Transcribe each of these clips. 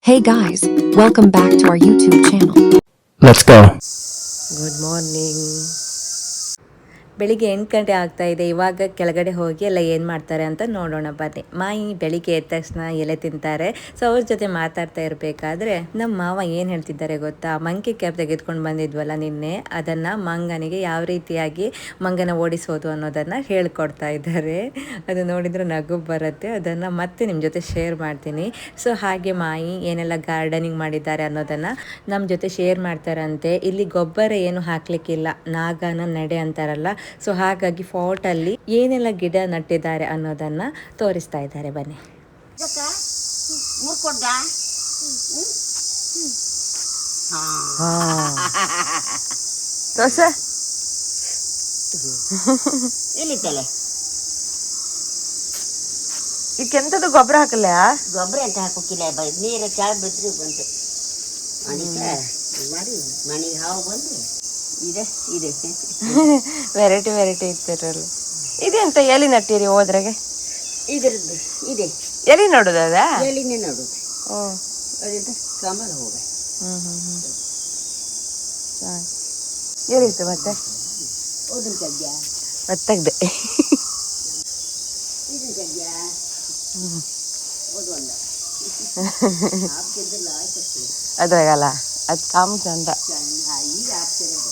Hey guys, welcome back to our YouTube channel. Let's go. Good morning. ಬೆಳಿಗ್ಗೆ 8 ಗಂಟೆ ಆಗ್ತಾ ಇದೆ. ಇವಾಗ ಕೆಳಗಡೆ ಹೋಗಿ ಎಲ್ಲ ಏನು ಮಾಡ್ತಾರೆ ಅಂತ ನೋಡೋಣ ಬನ್ನಿ. ಮಾಯಿ ಬೆಳಿಗ್ಗೆ ಎದ್ದ ತಕ್ಷಣ ಎಲೆ ತಿಂತಾರೆ. ಸೊ ಅವ್ರ ಜೊತೆ ಮಾತಾಡ್ತಾ ಇರಬೇಕಾದ್ರೆ ನಮ್ಮ ಮಾವ ಏನು ಹೇಳ್ತಿದ್ದಾರೆ ಗೊತ್ತಾ, ಮಂಕಿ ಕ್ಯಾಪ್ ತೆಗೆದುಕೊಂಡು ಬಂದಿದ್ವಲ್ಲ ನಿನ್ನೆ, ಅದನ್ನು ಮಂಗನಿಗೆ ಯಾವ ರೀತಿಯಾಗಿ ಮಂಗನ ಓಡಿಸೋದು ಅನ್ನೋದನ್ನು ಹೇಳ್ಕೊಡ್ತಾ ಇದ್ದಾರೆ. ಅದು ನೋಡಿದರೆ ನಗು ಬರುತ್ತೆ. ಅದನ್ನು ಮತ್ತೆ ನಿಮ್ಮ ಜೊತೆ ಶೇರ್ ಮಾಡ್ತೀನಿ. ಸೊ ಹಾಗೆ ಮಾಯಿ ಏನೆಲ್ಲ ಗಾರ್ಡನಿಂಗ್ ಮಾಡಿದ್ದಾರೆ ಅನ್ನೋದನ್ನು ನಮ್ಮ ಜೊತೆ ಶೇರ್ ಮಾಡ್ತಾರಂತೆ. ಇಲ್ಲಿ ಗೊಬ್ಬರ ಏನು ಹಾಕ್ಲಿಕ್ಕಿಲ್ಲ, ನಾಗನ ನಡೆ ಅಂತಾರಲ್ಲ, ಸೊ ಹಾಗಾಗಿ ಫಾಟಲ್ಲಿ ಏನೆಲ್ಲ ಗಿಡ ನಟ್ಟಿದ್ದಾರೆ ಅನ್ನೋದನ್ನ ತೋರಿಸ್ತಾ ಇದ್ದಾರೆ. ಬನ್ನಿ. ದೋಸೆ ಇದಕ್ಕೆಂತದ್ದು ಗೊಬ್ಬರ ಹಾಕಲ್ಲ? ಗೊಬ್ಬರ ಎಂತ ಹಾಕೋಕಿಲ್ಲ, ನೀರು ಚಾಳ ಬಿದ್ರಿ ಬಂತು ಮಾಡಿ ಮನೆಗೆ ಹಾವು ಬಂದು ಇದೆ ಇದೆ ವೆರೈಟಿ ಇರ್ತಿರಲ್ಲ. ಇದೆಂತ ಎಲಿ ನಟ್ಟಿರಿ ಹೋದ್ರಾಗೆ? ಇದ್ರದ್ದು ಇದೆ ಎಲಿ ನೋಡುದ? ಎಲಿನೇ ನೋಡುದು. ಓ, ಅದರಿಂದ ಕಮಲ ಹೋಗ. ಏನಿತ್ತು ಮತ್ತೆ? ಓದನ್ ಕಡ್ಯ ಮತ್ತಾಗ್ದೆ ಇದನ್ ಕಡ್ಯ ಓದುವಂಡ ಹಾಕ್ತಿದ್ದಿಲ್ಲ ಆಯ್ತು ಅದ್ರಾಗಲ್ಲ, ಅದು ಕಾಮ್ ಚಂದ. ಈಗ ಹಾಕ್ತಿರೋದು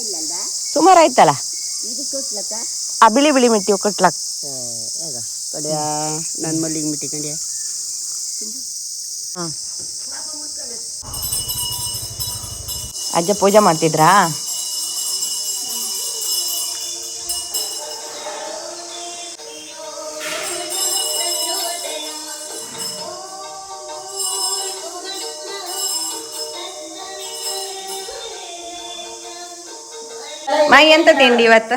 ಇಲ್ಲಲ್ಲ, ಸುಮಾರು ಆಯ್ತಲ್ಲ. ಇದು ಕೊಟ್ಲಕ್ಕ ಆ ಬಿಳಿ ಮಿಟ್ಟಿ ಕೊಟ್ಲಕ್. ಹೇಗ ಕಡ್ಯ ನನ್ನ ಮಲ್ಲಿಗೆ ಮಿಟ್ಟಿ ಕಡ್ಯ. ಅಜ್ಜ ಪೂಜೆ ಮಾಡ್ತಿದ್ರಾ? ಮಾಯಿ ಎಂತ ತಿಂಡಿ ಇವತ್ತು?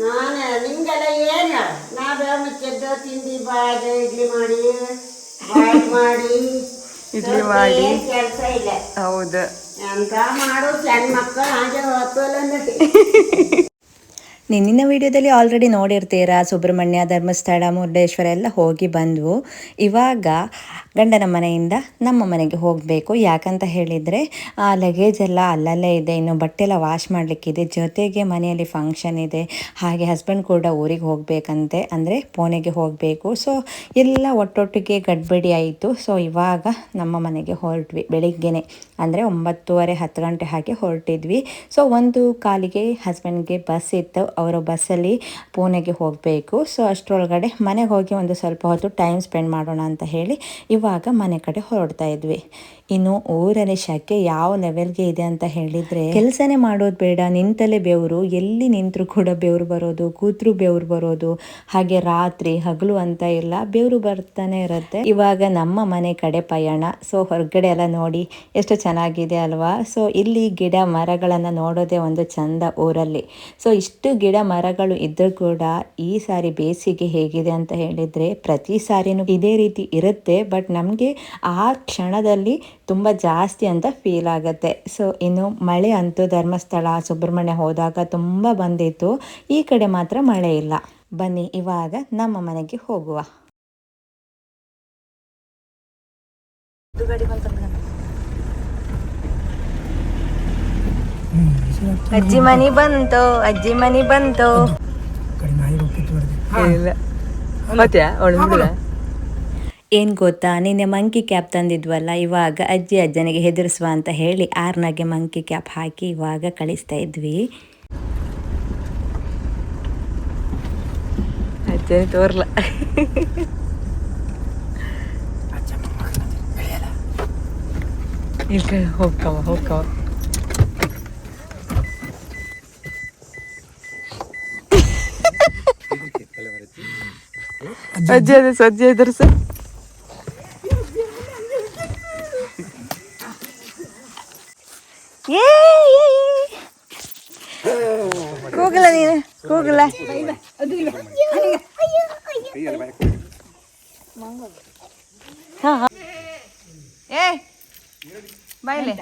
ನಾನು ನಿಮ್ಗೆಲ್ಲ ಏನು ನಾ ಬೇವ ಮುಚ್ಚದ್ದು ತಿಂಡಿ ಬಾಯ್ದು ಇಡ್ಲಿ ಮಾಡಿ ಕೆಲಸ ಇಲ್ಲ. ಹೌದು, ಅಂತ ಮಾಡು ಸಣ್ಣ ಮಕ್ಕಳು ಹಾಗೆ ಹೊತ್ತಲ್ಲ. ನಿನ್ನಿನ ವಿಡಿಯೋದಲ್ಲಿ ಆಲ್ರೆಡಿ ನೋಡಿರ್ತೀರಾ, ಸುಬ್ರಹ್ಮಣ್ಯ, ಧರ್ಮಸ್ಥಳ, ಮುರುಡೇಶ್ವರ ಎಲ್ಲ ಹೋಗಿ ಬಂದವು. ಇವಾಗ ಗಂಡನ ಮನೆಯಿಂದ ನಮ್ಮ ಮನೆಗೆ ಹೋಗಬೇಕು. ಯಾಕಂತ ಹೇಳಿದರೆ ಲಗೇಜ್ ಎಲ್ಲ ಅಲ್ಲಲ್ಲೇ ಇದೆ, ಇನ್ನು ಬಟ್ಟೆ ಎಲ್ಲ ವಾಶ್ ಮಾಡಲಿಕ್ಕಿದೆ, ಜೊತೆಗೆ ಮನೆಯಲ್ಲಿ ಫಂಕ್ಷನ್ ಇದೆ. ಹಾಗೆ ಹಸ್ಬೆಂಡ್ ಕೂಡ ಊರಿಗೆ ಹೋಗಬೇಕಂತೆ, ಅಂದರೆ ಪುಣೆಗೆ ಹೋಗಬೇಕು. ಸೊ ಎಲ್ಲ ಒಟ್ಟೊಟ್ಟಿಗೆ ಗಡ್ಬಡಿ ಆಯಿತು. ಸೊ ಇವಾಗ ನಮ್ಮ ಮನೆಗೆ ಹೊರಟ್ವಿ. ಬೆಳಿಗ್ಗೆನೆ ಅಂದರೆ 9:30 10 ಗಂಟೆ ಹಾಗೆ ಹೊರಟಿದ್ವಿ. ಸೊ 1:15 ಹಸ್ಬೆಂಡ್ಗೆ ಬಸ್ ಇತ್ತು, ಅವರ ಬಸ್ಸಲ್ಲಿ ಪುಣೆಗೆ ಹೋಗಬೇಕು. ಸೊ ಅಷ್ಟರೊಳಗಡೆ ಮನೆಗೆ ಹೋಗಿ ಒಂದು ಸ್ವಲ್ಪ ಹೊತ್ತು ಟೈಮ್ ಸ್ಪೆಂಡ್ ಮಾಡೋಣ ಅಂತ ಹೇಳಿ ಇವಾಗ ಮನೆ ಕಡೆ ಹೊರಡ್ತಾ ಇದ್ವಿ. ಇನ್ನು ಊರಲ್ಲಿ ಶೆಕೆ ಯಾವ ಲೆವೆಲ್ಗೆ ಇದೆ ಅಂತ ಹೇಳಿದರೆ, ಕೆಲಸನೇ ಮಾಡೋದು ಬೇಡ, ನಿಂತಲೇ ಬೆವರು, ಎಲ್ಲಿ ನಿಂತರೂ ಕೂಡ ಬೆವರು ಬರೋದು, ಕೂತ್ರು ಬೆವರು ಬರೋದು, ಹಾಗೆ ರಾತ್ರಿ ಹಗಲು ಅಂತ ಇಲ್ಲ, ಬೆವರು ಬರ್ತಾನೆ ಇರುತ್ತೆ. ಇವಾಗ ನಮ್ಮ ಮನೆ ಕಡೆ ಪಯಣ. ಸೊ ಹೊರಗಡೆ ಎಲ್ಲ ನೋಡಿ ಎಷ್ಟು ಚೆನ್ನಾಗಿದೆ ಅಲ್ವಾ? ಸೊ ಇಲ್ಲಿ ಗಿಡ ಮರಗಳನ್ನು ನೋಡೋದೇ ಒಂದು ಚಂದ ಊರಲ್ಲಿ. ಸೊ ಇಷ್ಟು ಗಿಡ ಮರಗಳು ಇದ್ರೂ ಕೂಡ ಈ ಸಾರಿ ಬೇಸಿಗೆ ಹೇಗಿದೆ ಅಂತ ಹೇಳಿದರೆ, ಪ್ರತಿ ಸಾರಿನೂ ಇದೇ ರೀತಿ ಇರುತ್ತೆ, ಬಟ್ ನಮಗೆ ಆ ಕ್ಷಣದಲ್ಲಿ ತುಂಬ ಜಾಸ್ತಿ ಅಂತ ಫೀಲ್ ಆಗುತ್ತೆ. ಸೊ ಇನ್ನು ಮಳೆ ಅಂತೂ ಧರ್ಮಸ್ಥಳ, ಸುಬ್ರಹ್ಮಣ್ಯ ಹೋದಾಗ ತುಂಬ ಬಂದಿತ್ತು. ಈ ಕಡೆ ಮಾತ್ರ ಮಳೆ ಇಲ್ಲ. ಬನ್ನಿ ಇವಾಗ ನಮ್ಮ ಮನೆಗೆ ಹೋಗುವ. ಅಜ್ಜಿ ಮನಿ ಬಂತು, ಅಜ್ಜಿ ಮನಿ ಬಂತು. ಏನು ಗೊತ್ತಾ, ನಿನ್ನೆ ಮಂಕಿ ಕ್ಯಾಪ್ ತಂದಿದ್ವಲ್ಲ, ಇವಾಗ ಅಜ್ಜನಿಗೆ ಹೆದರಿಸುವ ಅಂತ ಹೇಳಿ ಆರ್ನಾಗೆ ಮಂಕಿ ಕ್ಯಾಪ್ ಹಾಕಿ ಇವಾಗ ಕಳಿಸ್ತಾ ಇದ್ವಿ. ಅಜ್ಜನಿ ತೋರ್ಲ ಹೋಗ್ಕವ ಅಜ್ಜಿ ಅದೇ ಸಜ್ಜೆ ಎದುರಿಸ. ಕೂಗಲ್ಲ ನೀನು, ಕೂಗಲ್ಲ. ಏ ಬಾಯ್ಲೆ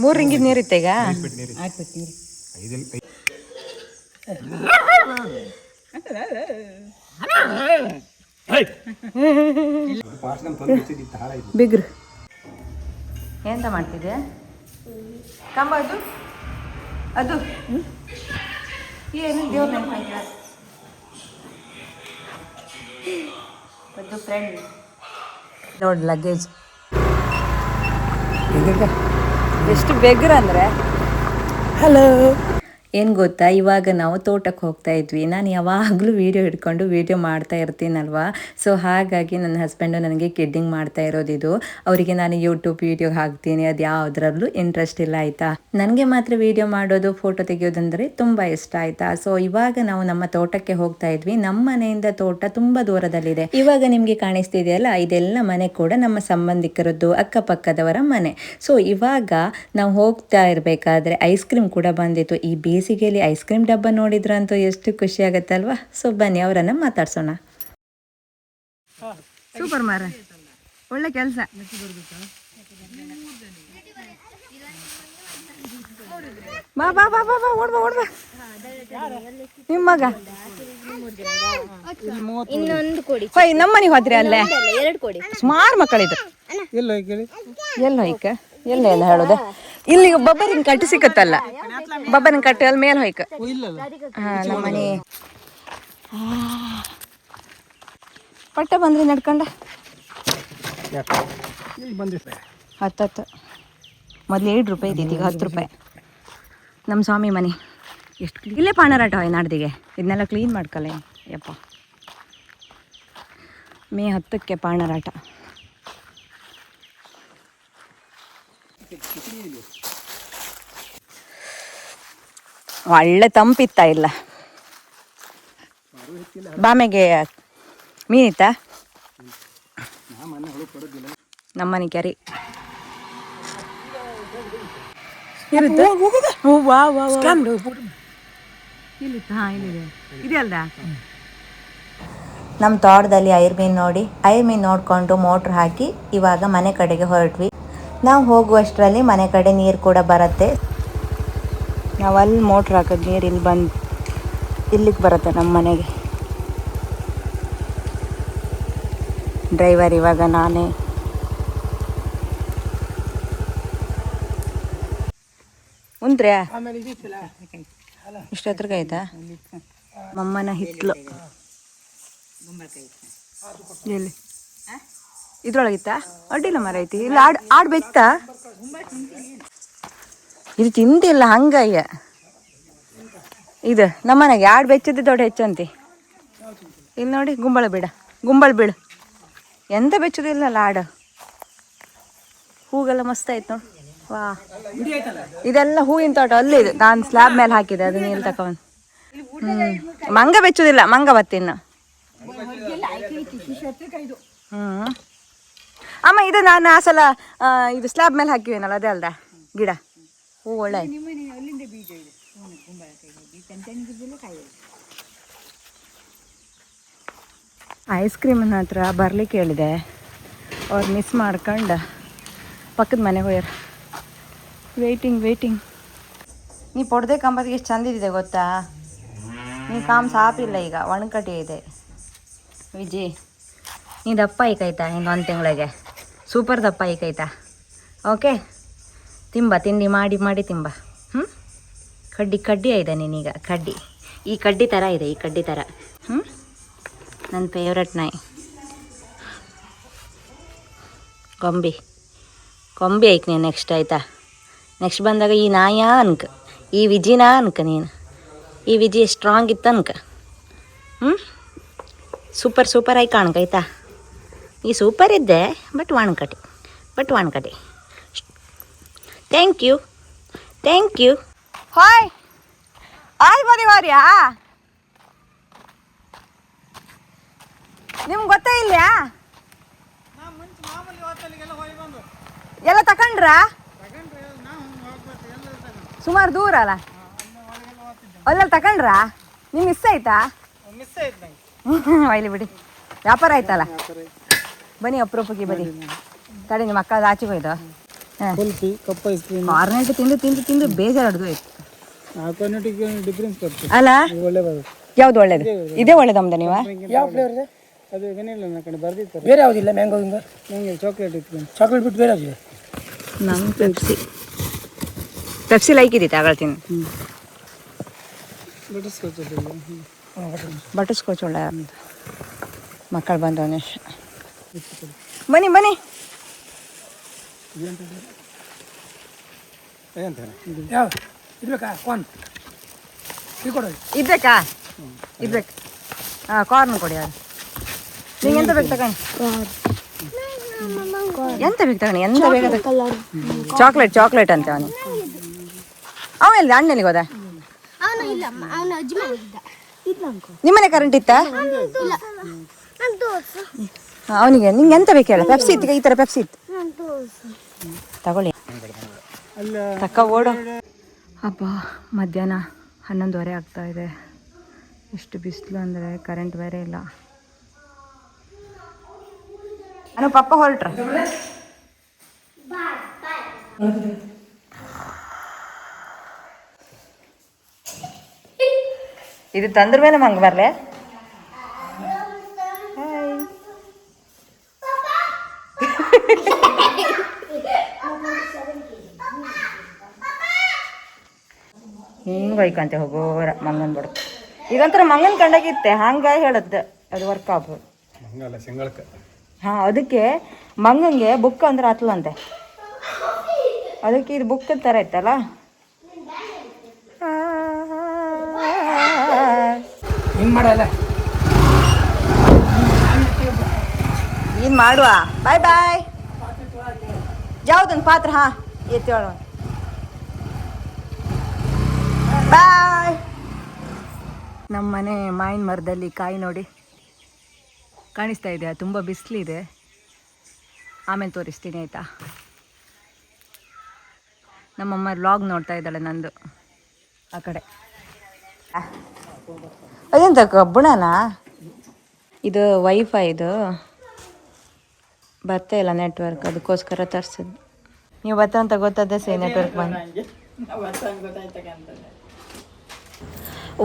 ಮೂರು ರಿಂಗಿದ ನೀರಿತ್ತೆಗ ಬಿಗ್ರು ಎಂತ ಮಾಡ್ತಿದ್ದೆ ಕಂಬ ಅದು ಅದು ಏನು ದೇವ್ರ ನೆನಪಾಯ್ತು ಅದು ಫ್ರೆಂಡ್ ನೋಡಿ ಲಗೇಜ್ ಎಷ್ಟು ಬೆಗ್ರ ಅಂದರೆ ಹಲೋ ಏನು ಗೊತ್ತಾ, ಇವಾಗ ನಾವು ತೋಟಕ್ಕೆ ಹೋಗ್ತಾ ಇದ್ವಿ. ನಾನು ಯಾವಾಗಲೂ ವೀಡಿಯೋ ಹಿಡ್ಕೊಂಡು ವೀಡಿಯೋ ಮಾಡ್ತಾ ಇರ್ತೀನಲ್ವಾ, ಸೊ ಹಾಗಾಗಿ ನನ್ನ ಹಸ್ಬೆಂಡು ನನಗೆ ಕಿಡ್ಡಿಂಗ್ ಮಾಡ್ತಾ ಇರೋದಿದು. ಅವರಿಗೆ ನಾನು ಯೂಟ್ಯೂಬ್ ವೀಡಿಯೋ ಹಾಕ್ತೀನಿ, ಅದು ಯಾವುದ್ರಲ್ಲೂ ಇಂಟ್ರೆಸ್ಟ್ ಇಲ್ಲ ಆಯಿತಾ. ನನಗೆ ಮಾತ್ರ ವೀಡಿಯೋ ಮಾಡೋದು, ಫೋಟೋ ತೆಗೆಯೋದಂದರೆ ತುಂಬ ಇಷ್ಟ ಆಯಿತಾ. ಸೊ ಇವಾಗ ನಾವು ನಮ್ಮ ತೋಟಕ್ಕೆ ಹೋಗ್ತಾ ಇದ್ವಿ. ನಮ್ಮ ಮನೆಯಿಂದ ತೋಟ ತುಂಬ ದೂರದಲ್ಲಿದೆ. ಇವಾಗ ನಿಮಗೆ ಕಾಣಿಸ್ತಿದೆಯಲ್ಲ, ಇದೆಲ್ಲ ಮನೆ ಕೂಡ ನಮ್ಮ ಸಂಬಂಧಿಕರದ್ದು, ಅಕ್ಕಪಕ್ಕದವರ ಮನೆ. ಸೊ ಇವಾಗ ನಾವು ಹೋಗ್ತಾ ಇರಬೇಕಾದ್ರೆ ಐಸ್ ಕ್ರೀಮ್ ಕೂಡ ಬಂದಿತ್ತು. ಈ ಬೇಸಿಗೆಯಲ್ಲಿ ಐಸ್ ಕ್ರೀಮ್ ಡಬ್ಬ ನೋಡಿದ್ರಂತೂ ಎಷ್ಟು ಖುಷಿ ಆಗುತ್ತಲ್ವಾ. ಸೊ ಬನ್ನಿ ಅವರನ್ನು ಮಾತಾಡ್ಸೋಣ. ಸೂಪರ್ ಮಾರ, ಒಳ್ಳೆ ಕೆಲಸ. ಬಾ ಬಾ ಬಾ ಬಾ ಬಾ ಓಡ್ಬಾ ಓಡ್ಬಾ. ನಿಮ್ಮ ಮಗ ಇನ್ನೊಂದು ಕೊಡಿ. ಹೊಯ್ ನಮ್ಮ ಮನೆಗೆ ಹೋದ್ರಿ ಅಲ್ಲೇ ಎರಡು ಕೊಡಿ. ಸುಮಾರು ಮಕ್ಕಳಿದ್ರು. ಎಲ್ಲ ಹೊಯ್ಕ ಎಲ್ಲ ಎಲ್ಲ ಹೇಳೋದು ಇಲ್ಲಿಗ ಬಬ್ಬರಿನ ಕಟ್ಟಿ ಸಿಕ್ಕತ್ತಲ್ಲ, ಬಬ್ಬರಿನ ಕಟ್ಟಿ ಅಲ್ಲಿ ಮೇಲೆ ಹೊಯ್ಕ. ಹಾ ನಮ್ಮ ಮನೆ ಪಟ್ಟ ಬಂದ್ರಿ ನಡ್ಕೊಂಡ 10 ಮೊದಲು 7 ರೂಪಾಯಿ ಇದ್ದಿತ್ತು, ಈಗ 10 ರೂಪಾಯಿ. ನಮ್ಮ ಸ್ವಾಮಿ ಮನೆ ಎಷ್ಟು ಇಲ್ಲೇ ಪಾಣರಾಟ ಹೋಯ್ ನಾಡ್ದಿಗೆ. ಇದನ್ನೆಲ್ಲ ಕ್ಲೀನ್ ಮಾಡ್ಕಲ್ಲ ಯಪ್ಪ. ಮೇ 10ಕ್ಕೆ ಪಾಣರಾಟ. ಒಳ್ಳೆ ತಂಪಿತ್ತ ಇಲ್ಲ ಬಾಮೆಗೆ ಮೀನಿತ್ತ ನಮ್ಮನೆ ಕೆರೆ ಇರುತ್ತೆ. ಇದೆ ಅಲ್ದ ನಮ್ಮ ತೋಟದಲ್ಲಿ ಐರ್ ಮೀನು ನೋಡಿ, ಐರ್ ಮೀನು ನೋಡಿಕೊಂಡು ಮೋಟ್ರ್ ಹಾಕಿ ಇವಾಗ ಮನೆ ಕಡೆಗೆ ಹೊರಟ್ವಿ. ನಾವು ಹೋಗುವಷ್ಟರಲ್ಲಿ ಮನೆ ಕಡೆ ನೀರು ಕೂಡ ಬರುತ್ತೆ. ನಾವು ಅಲ್ಲಿ ಮೋಟ್ರ್ ಹಾಕೋದು ನೀರು ಇಲ್ಲಿ ಬಂದು ಇಲ್ಲಿಗೆ ಬರುತ್ತೆ ನಮ್ಮ ಮನೆಗೆ. ಡ್ರೈವರ್ ಇವಾಗ ನಾನೇ. ಉಂತ್ರ್ಯಾ ಇಷ್ಟು ಹತ್ರಕ್ಕೆ ಆಯ್ತಾ? ಮಮ್ಮನ ಹಿತ್ಲು ಎಲ್ಲಿ ಇದ್ರೊಳಗಿತ್ತಾ? ಅಡ್ಡಿಲ್ಲ ಮರ ಐತಿ. ಇಲ್ಲ ಆಡ್ ಬೆಕ್ತಾ ಇದು ತಿಂದಿಲ್ಲ ಹಂಗಯ್ಯ. ಇದು ನಮ್ಮನೆಗೆ ಆಡ್ ಬೆಚ್ಚದ್ದು ದೊಡ್ಡ ಹೆಚ್ಚಂತಿ. ಇಲ್ಲಿ ನೋಡಿ ಗುಂಬಳ ಬೀಡು ಎಂತ ಬೆಚ್ಚದಿಲ್ಲಲ್ಲ ಆಡು. ಹೂಗೆಲ್ಲ ಮಸ್ತ್ ಆಯ್ತು ನೋಡಿ. ವಾ ಇದೆಲ್ಲ ಹೂವಿನ ತೋಟ ಅಲ್ಲಿ ಇದೆ. ನಾನು ಸ್ಲ್ಯಾಬ್ ಮೇಲೆ ಹಾಕಿದೆ, ಅದು ನೀರು ತಗೊಂಡು. ಮಂಗ ಬೆಚ್ಚುದಿಲ್ಲ, ಮಂಗ ಬತ್ತಿನ್ನು. ಅಮ್ಮ ಇದು ನಾನು ಆ ಸಲ ಇದು ಸ್ಲ್ಯಾಬ್ ಮೇಲೆ ಹಾಕಿವೇನಲ್ಲ ಅದೇ ಅಲ್ದ ಗಿಡ. ಹೂ ಒಳ್ಳೆ ಐಸ್ ಕ್ರೀಮನ್ನ ಹತ್ರ ಬರ್ಲಿಕ್ಕೆ ಹೇಳಿದೆ. ಅವ್ರು ಮಿಸ್ ಮಾಡ್ಕೊಂಡು ಪಕ್ಕದ ಮನೆಗೆ ಹೋಗ್ಯಾರ. ವೇಟಿಂಗ್. ನೀ ಪೊಡ್ದೆ ಕಂಬದಿಗೆ ಎಷ್ಟು ಚಂದಿದೆ ಗೊತ್ತಾ? ನೀ ಕಾಮ್ ಸಾಪಿಲ್ಲ, ಈಗ ಒಣಕಟಿ ಇದೆ. ವಿಜಿ ನೀ ದಪ್ಪ ಐಕಾಯ್ತಾ ಇನ್ನೊಂದು ತಿಂಗಳಿಗೆ? ಸೂಪರ್ ದಪ್ಪ ಐಕಾಯ್ತಾ? ಓಕೆ ತಿಂಡಿ ಮಾಡಿ ತಿಂಬ. ಕಡ್ಡಿ ಇದೆ ನೀನೀಗ. ಈ ಕಡ್ಡಿ ಥರ ಇದೆ, ಈ ಕಡ್ಡಿ ಥರ. ನನ್ನ ಫೇವ್ರೆಟ್ ನಾಯಿ ಕೊಂಬಿ ಐಕ್ ನೀನು ನೆಕ್ಸ್ಟ್ ಆಯಿತಾ? ನೆಕ್ಸ್ಟ್ ಬಂದಾಗ ಈ ನಾಯ ಅನ್ಕ, ಈ ವಿಜಿನ ಅನ್ಕ ನೀನು. ಈ ವಿಜಿ ಸ್ಟ್ರಾಂಗ್ ಇತ್ತು ಅನ್ಕ. ಸೂಪರ್ ಆಗಿ ಕಾಣ್ಕೈತಾ? ಈ ಸೂಪರ್ ಇದ್ದೆ ಬಟ್ ವಾಣ್ಕಟಿ. Thank you. ಹಾಯ್ ಹೋರ್ಯಾ ನಿಮ್ಗೆ ಗೊತ್ತೇ ಇಲ್ಲ? ಎಲ್ಲ ತಕೊಂಡ್ರಾ? ಸುಮಾರು ದೂರ ಅಲ್ಲ, ಅಲ್ಲೆಲ್ಲ ತಕೊಂಡ್ರಾ? ನಿಮ್ಗೆ ಮಿಸ್ ಆಯ್ತಾ? ಒಯ್ಲಿ ಬಿಡಿ, ವ್ಯಾಪಾರ ಆಯ್ತಲ್ಲ. ಬನ್ನಿ ಅಪ್ರೂಪಕ್ಕೆ ಬನ್ನಿ. ತಡಿ ನಿಮ್ಮ ಮಕ್ಕಳದ ಆಚೆಗೆ ಹೋಯ್ತು. ಕಾರ್ನೆಟ್ ತಿಂದು ಬೇಜಾರು ಹಿಡ್ದು ಆಯ್ತು ಅಲ್ಲ. ಯಾವ್ದು ಒಳ್ಳೇದು? ಇದೇ ಒಳ್ಳೇದಮ್ದ ನೀವು? ಯಾವ ಫ್ಲೇವರ್ ಇದೆ? ಅದು ವೆನಿಲಾ ಕಡೆ ಬರ್ದಿತ್ತು. ಬೇರೆ ಯಾವುದಿಲ್ಲ? ಮ್ಯಾಂಗೋದಿಂದ ನಂಗೆ ಚಾಕ್ಲೇಟ್ ಇತ್ತು. ಚಾಕ್ಲೇಟ್ ಬಿಟ್ಟು ಬೇರೆ ಯಾವುದಿದೆ? ನಂಗೆ ಪೆಪ್ಸಿ ಲೈಕ್ ಇದೆ ತಗೊಳ್ತೀನಿ. ಬಟರ್ ಸ್ಕಾಚ್ ಒಳ್ಳೆ ಮಕ್ಕಳು ಬಂದವನೇ. ಬನ್ನಿ ಬನ್ನಿ. ಯಾವ ಇರ್ಬೇಕಾ? ಕಾರ್ನ್ ಇದು ಕೊಡೋದು. ಇದ್ಬೇಕಾ? ಇದ್ಬೇಕು. ಹಾಂ, ಕಾರ್ನ್ ಕೊಡಿ. ಅದು ನಿಂಗೆ ಎಂತ ಬೇಕು ತಗೊಂಡು? ಎಂತ ಬೇಕು ತಗೊಂಡು? ಎಂತ ಬೇಕು? ಚಾಕ್ಲೇಟ್ ಅಂತ ಅವನು. ಅವೆಲ್ಲ ಅಣ್ಣನಿಗೆ ಹೋದ? ನಿಮ್ಮನೆ ಕರೆಂಟ್ ಇತ್ತಾ? ಅವನಿಗೆ ನಿಂಗೆ ಎಂತ ಬೇಕು ಹೇಳ? ಪೆಪ್ಸಿ ಇತ್ತು, ಈ ಥರ ಪೆಪ್ಸಿ ಇತ್ತು. ತಗೊಳ್ಳಿ, ತಕ್ಕ ಓಡು. ಹಬ್ಬ ಮಧ್ಯಾಹ್ನ 11:30 ಆಗ್ತಾ ಇದೆ. ಎಷ್ಟು ಬಿಸಿಲು ಅಂದರೆ ಕರೆಂಟ್ ಬೇರೆ ಇಲ್ಲ. ನಾನು ಪಪ್ಪ ಹೊರಟ್ರ. ಇದು ತಂದ್ರ ಮೇಲೆ ಮಂಗ ಬರ್ಲೆ. ಹಿಂಗೆ ಬೈಕಂತೆ ಹೋಗೋರ ಮಂಗನ್ ಬಿಡು. ಈಗಂತರ ಮಂಗನ್ ಕಂಡಾಗಿತ್ತೆ ಹಂಗಾಗಿ ಹೇಳದ್ದು ಅದು ವರ್ಕ್ ಆಗ್ಬೋದು. ಹಾಂ, ಅದಕ್ಕೆ ಮಂಗಂಗೆ ಬುಕ್ ಅಂದ್ರೆ ಹತ್ಲಂತೆ, ಅದಕ್ಕೆ ಇದು ಬುಕ್ ಥರ ಇತ್ತಲ್ಲ. ಹಿಂಗೆ ಮಾಡಲ್ಲ. ಏನು ಮಾಡುವ? ಬಾಯ್ ಬಾಯ್. ಯಾವ್ದೊಂದು ಪಾತ್ರ? ಹಾಂ, ಎತ್ತೇಳು. ಬಾಯ್. ನಮ್ಮ ಮನೆ ಮಾವಿನ ಮರದಲ್ಲಿ ಕಾಯಿ ನೋಡಿ ಕಾಣಿಸ್ತಾ ಇದೆಯಾ? ತುಂಬ ಬಿಸಿಲಿದೆ. ಆಮೇಲೆ ತೋರಿಸ್ತೀನಿ ಆಯಿತಾ? ನಮ್ಮಮ್ಮ ವ್ಲಾಗ್ ನೋಡ್ತಾ ಇದ್ದಾಳೆ ನಂದು ಆ ಕಡೆ. ಅದೆಂತ ಕಬ್ಬಣನಾ? ಇದು ವೈಫೈ, ಇದು ಬರ್ತಾ ಇಲ್ಲ ನೆಟ್ವರ್ಕ್, ಅದಕ್ಕೋಸ್ಕರ ತರಿಸಿದ್ದು. ನೀವು ಬರ್ತಾ ಅಂತ ಗೊತ್ತಾದ ನೆಟ್ವರ್ಕ್ ಬಂದು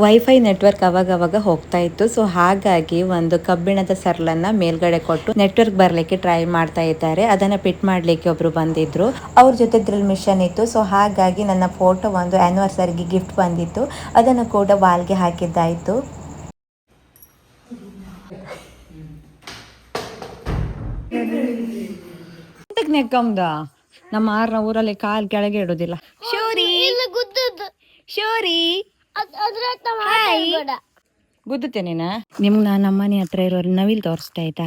ವೈಫೈ ನೆಟ್ವರ್ಕ್ ಅವಾಗವಾಗ ಹೋಗ್ತಾ ಇತ್ತು. ಸೊ ಹಾಗಾಗಿ ಒಂದು ಕಬ್ಬಿಣದ ಸರಳನ್ನು ಮೇಲ್ಗಡೆ ಕೊಟ್ಟು ನೆಟ್ವರ್ಕ್ ಬರಲಿಕ್ಕೆ ಟ್ರೈ ಮಾಡ್ತಾ ಇದ್ದಾರೆ. ಅದನ್ನು ಪಿಟ್ ಮಾಡಲಿಕ್ಕೆ ಒಬ್ಬರು ಬಂದಿದ್ದರು, ಅವ್ರ ಜೊತೆ ಡ್ರಿಲ್ ಮಿಷನ್ ಇತ್ತು. ಸೊ ಹಾಗಾಗಿ ನನ್ನ ಫೋಟೋ ಒಂದು ಆ್ಯನಿವರ್ಸರಿಗೆ ಗಿಫ್ಟ್ ಬಂದಿತ್ತು, ಅದನ್ನು ಕೂಡ ವಾಲ್ಗೆ ಹಾಕಿದ್ದಾಯಿತು. ನೆಕ್ಕಮ್ದ ನಮ್ಮ ಆರ್ನ ಊರಲ್ಲಿ ಕಾಲ್ ಕೆಳಗೆ ಇಡೋದಿಲ್ಲ. ಶೋರಿ ಶೋರಿ ಗುದ್ದುತ್ತೆ ನೀನ. ನಿಮ್ಗೆ ನಾನು ನಮ್ಮನೆ ಹತ್ರ ಇರೋರು ನವಿಲ್ ತೋರಿಸ್ತಾ ಆಯ್ತಾ?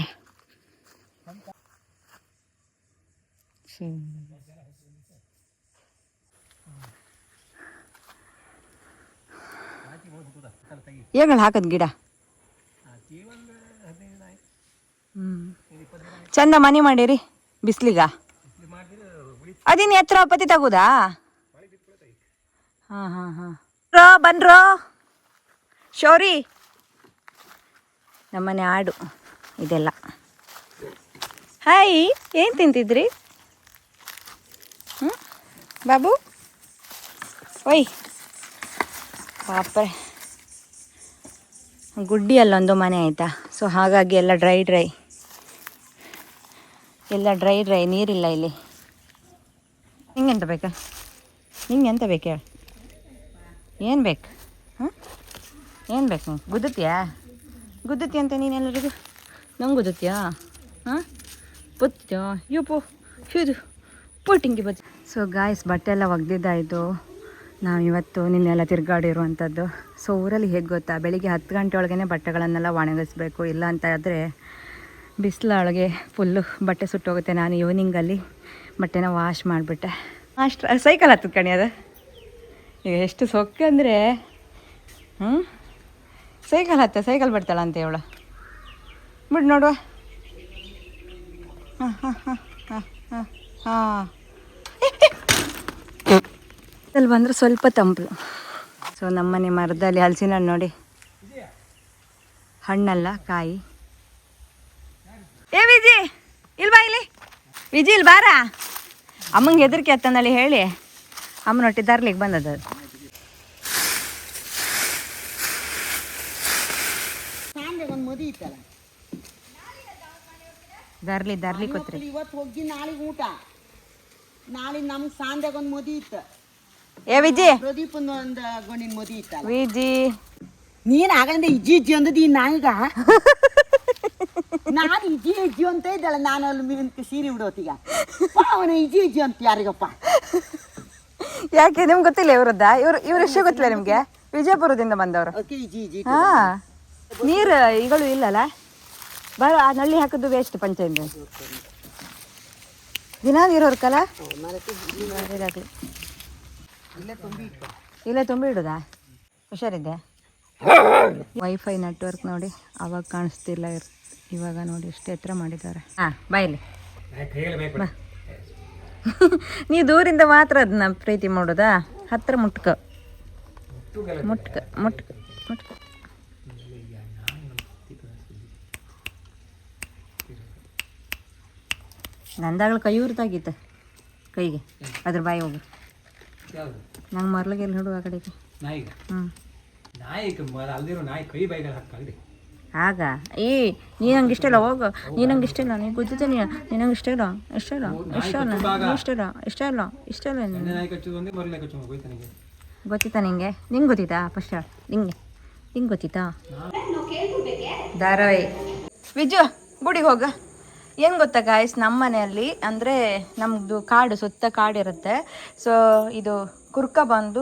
ಏಗಳು ಹಾಕದ್ ಗಿಡ ಚಂದ ಮನೆ ಮಾಡಿರಿ ಬಿಸ್ಲಿಗ. ಅದಿನ್ ಎತ್ತರ ಪತಿ ತಗೋದಾ? ಹಾಂ ಹಾಂ ಹಾಂ, ಬನ್ರೋ ಶೌರಿ. ನಮ್ಮನೆ ಆಡು ಇದೆಲ್ಲ. ಹಾಯ್, ಏನು ತಿಂತಿದ್ರಿ? ಬಾಬು ಒಯ್ ಪಾಪ್ರೆ. ಗುಡ್ಡಿಯಲ್ಲೊಂದು ಮನೆ ಆಯಿತಾ? ಸೊ ಹಾಗಾಗಿ ಎಲ್ಲ ಡ್ರೈ ನೀರಿಲ್ಲ ಇಲ್ಲಿ. ನಿಂಗೆಂತ ಬೇಕಾ? ನಿಂಗೆ ಎಂತ ಬೇಕು ಹೇಳಿ? ಏನು ಬೇಕು? ಹಾಂ, ಏನು ಬೇಕು? ನೀನು ಗುದ್ದುತ್ತೀಯ ಅಂತ ನೀನು ಎಲ್ಲರಿಗೂ ನಂಗೆ ಗುದ್ದುತ್ತೀಯಾ? ಹಾಂ, ಬುತ್ತೋ ಯುಪು ಇದು ಪೋಟಿಂಗಿ ಬಜ್ಜಿ. ಸೊ ಗಾಯ್ಸ್, ಬಟ್ಟೆ ಎಲ್ಲ ಒಗ್ದಿದ್ದಾಯಿತು. ನಾವಿವತ್ತು ನಿನ್ನೆಲ್ಲ ತಿರುಗಾಡಿರುವಂಥದ್ದು. ಸೊ ಊರಲ್ಲಿ ಹೇಗೆ ಗೊತ್ತಾ, ಬೆಳಿಗ್ಗೆ 10 ಗಂಟೆ ಒಳಗೇ ಬಟ್ಟೆಗಳನ್ನೆಲ್ಲ ಒಣಗಿಸ್ಬೇಕು, ಇಲ್ಲ ಅಂತ ಆದರೆ ಬಿಸಿಲೊಳಗೆ ಫುಲ್ಲು ಬಟ್ಟೆ ಸುಟ್ಟೋಗುತ್ತೆ. ನಾನು ಈವ್ನಿಂಗಲ್ಲಿ ಬಟ್ಟೆನ ವಾಶ್ ಮಾಡಿಬಿಟ್ಟೆ. ಅಷ್ಟು ಸೈಕಲ್ ಹತ್ತದ ಕಣಿ ಅದು. ಈಗ ಎಷ್ಟು ಸೊಕ್ಕೆ ಅಂದರೆ ಸೈಕಲ್ ಬಿಡ್ತಾಳಂತ ಇವಳು. ಬಿಡು ನೋಡುವ. ಹಾಂ ಹಾಂ ಹಾಂ ಹಾಂ ಹಾಂ ಹಾಂ ಅಲ್ಲಿ ಬಂದರೆ ಸ್ವಲ್ಪ ತಂಪು. ಸೊ ನಮ್ಮನೆ ಮರದಲ್ಲಿ ಹಲಸಿನ ಹಣ್ಣು ನೋಡಿ, ಹಣ್ಣಲ್ಲ ಕಾಯಿ. ಏ ವಿಜಿ ಇಲ್ಲಿ ಬಾ, ಇಲ್ಲಿ ವಿಜಿ ಇಲ್ಲಿ ಬಾರ. ಅಮ್ಮಂಗೆ ಹೆದರಿಕೆ ಅತ್ತನಲ್ಲಿ ಹೇಳಿ ಅಮ್ಮನೊಟ್ಟಿ ತರ್ಲಿಕ್ಕೆ ಬಂದದ್ದು. ಮದಿ ಇತ್ತಲ್ಲ ದರ್ಲಿ ಕೂತ್ರಿ. ಇವತ್ತು ಹೋಗಿ ನಾಳೆಗೆ ಊಟ, ನಾಳೆ ನಮ್ಗೆ ಸಾಂದ್ಯಾಗ ಒಂದು ಮದಿ ಇತ್ತು. ಏ ವಿಜಿ ಪ್ರದೀಪನ ಒಂದು ಗಂಡಿನ ಮದಿ ಇತ್ತಲ್ಲ. ವಿಜಿ ನೀನ್ ಆಗಂದ್ರೆ ಇಜ್ಜಿ ಅಂದದಿ ನಾನೀಗ ನಾನು ಇಜ್ಜಿ ಅಂತ ಇದ್ದಲ್ಲ. ನಾನು ಅಲ್ಲಿ ಮೀನಿನ ಸೀರೆ ಉಡೋತೀಗ ಅವನ ಇಜ್ಜಿ ಅಂತ ಯಾರಿಗಪ್ಪ? ಯಾಕೆ ನಿಮ್ಗೆ ಗೊತ್ತಿಲ್ಲ ಇವ್ರದ್ದ? ಇವ್ರ ವಿಷಯ ಗೊತ್ತಿಲ್ಲ ನಿಮ್ಗೆ? ವಿಜಯಪುರದಿಂದ ಬಂದವರು. ಹಾ, ನೀರು ಈಗಳು ಇಲ್ಲಲ್ಲ, ಬರ ಆ ನಲ್ಲಿ ಹಾಕಿದ್ದು ವೇಸ್ಟ್ ಪಂಚಾಯತ್. ದಿನ ನೀರು ಹೊರ್ಕಲ್ಲ, ಇಲ್ಲೇ ತುಂಬಿ ಇಡುದಾ? ಹುಷಾರಿದ್ದೆ. ವೈಫೈ ನೆಟ್ವರ್ಕ್ ನೋಡಿ ಅವಾಗ ಕಾಣಿಸ್ತಿಲ್ಲ, ಇವಾಗ ನೋಡಿ ಎಷ್ಟು ಎತ್ತರ ಮಾಡಿದ್ದಾರೆ. ಹಾಂ ಬಾಯಲ್ಲಿ ಬಾ. ನೀವು ದೂರಿಂದ ಮಾತ್ರ ಅದನ್ನ ಪ್ರೀತಿ ಮಾಡೋದಾ? ಹತ್ತಿರ ಮುಟ್ಕ ನಂದಾಗಳು ಕೈ ಉರ್ತಾಗಿತ್ತು ಕೈಗೆ, ಅದ್ರ ಬಾಯಿ ಹೋಗಿ ನಂಗೆ ಮರ್ಲಿಗೆಲ್ಲ ನೋಡು ಆ ಕಡೆಗೆ. ಆಗ ನೀ ನಂಗೆ ಇಷ್ಟ ಇಲ್ಲ, ಹೋಗು, ನೀ ನಂಗೆ ಇಷ್ಟ ಇಲ್ಲ, ನೀನು ಗೊತ್ತಿದ್ದೀನಿ, ನೀ ನಂಗೆ ಇಷ್ಟ ಇಲ್ಲ, ಇಷ್ಟ ಇಲ್ಲ, ಇಷ್ಟ ಇಲ್ಲ, ಇಷ್ಟ ಇಲ್ಲ, ಇಷ್ಟ ಇಲ್ಲ, ಇಷ್ಟ ಇಲ್ಲ. ಗೊತ್ತಿತ್ತಾ ನಿಂಗೆ? ನಿಂಗೆ ಗೊತ್ತಿತ್ತಾ? ಫಸ್ಟ್ ನಿಂಗೆ ಗೊತ್ತಿತ್ತಾ? ಧಾರಾವಾಹಿ ವಿಜು ಗುಡಿಗೆ ಹೋಗ. ಏನು ಗೊತ್ತಾ ಗಾಯ್ಸ್, ನಮ್ಮ ಮನೆಯಲ್ಲಿ ಅಂದರೆ ನಮ್ಮದು ಕಾಡು, ಸುತ್ತ ಕಾಡಿರುತ್ತೆ. ಸೊ ಇದು ಕುರ್ಕ ಬಂದು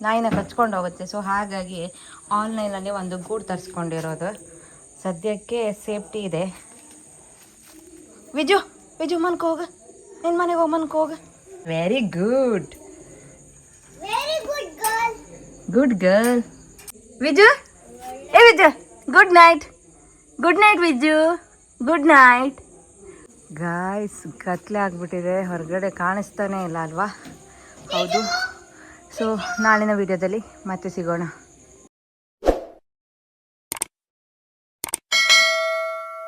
ನಾಯಿನ ಕಚ್ಕೊಂಡು ಹೋಗುತ್ತೆ. ಸೊ ಹಾಗಾಗಿ ಆನ್ಲೈನಲ್ಲಿ ಒಂದು ಗೂಡು ತರಿಸ್ಕೊಂಡಿರೋದು. ಸದ್ಯಕ್ಕೆ ಸೇಫ್ಟಿ ಇದೆ. ವಿಜು ಮನ್ಕೋ ಹೋಗ, ನಿನ್ನ ಮನೆಗೆ ಹೋಗಿ ಮನ್ಕೋ ಹೋಗ. Very good good girl. Viju Viju good night Viju, good night. Guys ಕತ್ಲೆ ಆಗಿಬಿಟ್ಟಿದೆ, ಹೊರಗಡೆ ಕಾಣಿಸ್ತಾನೆ ಇಲ್ಲ ಅಲ್ವಾ? ಹೌದು. ಸೊ ನಾಳಿನ ವಿಡಿಯೋದಲ್ಲಿ ಮತ್ತೆ ಸಿಗೋಣ.